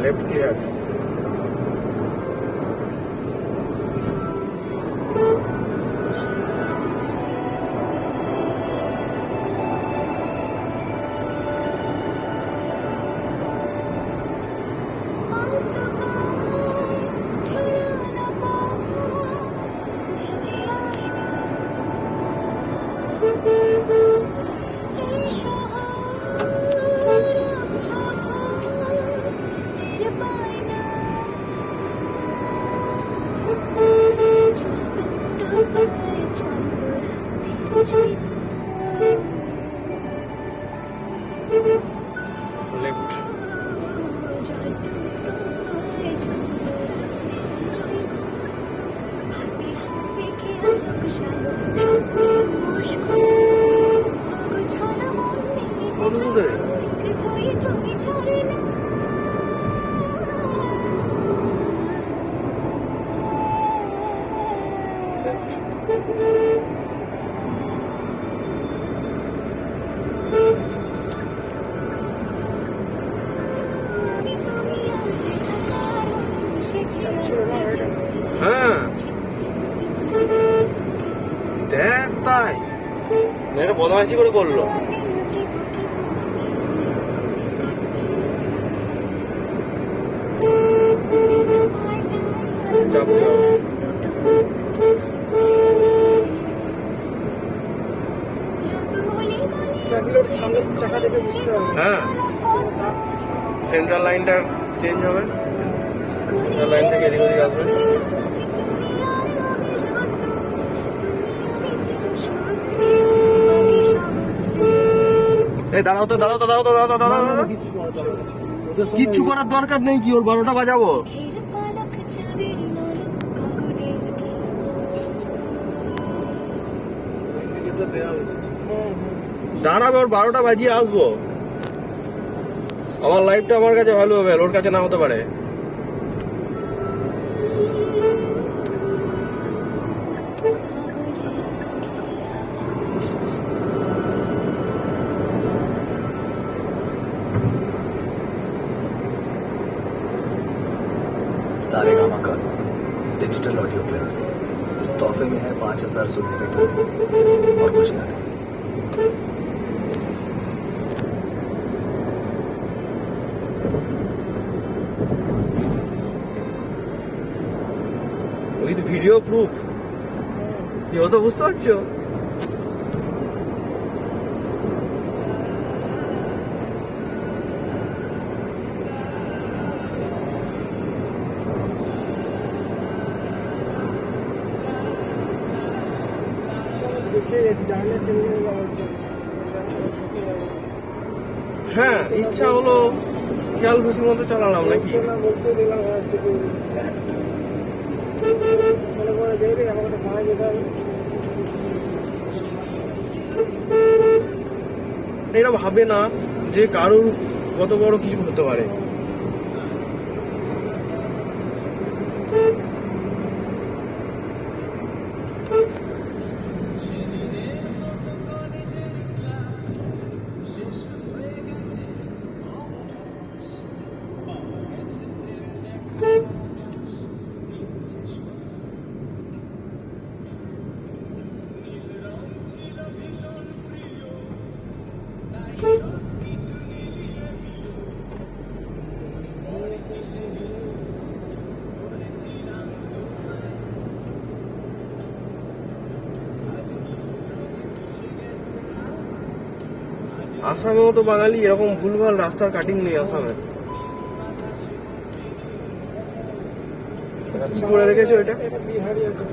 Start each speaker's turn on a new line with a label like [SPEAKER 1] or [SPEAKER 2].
[SPEAKER 1] Left clear. Left. হ্যাঁ দেখ তাই এটা বদমাইশি করে করলো। হ্যাঁ সেন্ট্রাল লাইনটা চেঞ্জ হবে, সেন্ট্রাল লাইন থেকে এদিক ওদিক আসবে। এই দাঁড়াও তো দাঁড়াও তো দাঁড়াও তো দাঁড়াও তো দাঁড়াও দাঁড়াও, কিচ্ছু করার দরকার নেই, কি ওর 12টা বাজাবো? দাঁড়াবে, ওর 12টা বাজিয়ে আসবো। আমার লাইফটা আমার কাছে ভালো হবে, ওর কাছে না হতে পারে।
[SPEAKER 2] सारेगामा का डिजिटल ऑडियो प्लेयर इस तोहफे में है 5000 सुनहरे गाने और खुशियां थी।
[SPEAKER 1] উইথ ভিডিও প্রুফ কি হতো বুঝতে পারছো? হ্যাঁ ইচ্ছা হলো খেয়াল খুশির মতো চালালাম নাকি। এরা ভাবে না যে কারোর কত বড় কিছু হতে পারে। আসামেও তো বাঙালি এরকম ভুলভাল রাস্তার কাটিং নেই আসামে। কি করে রেখেছো এটা? বিহারি আছে।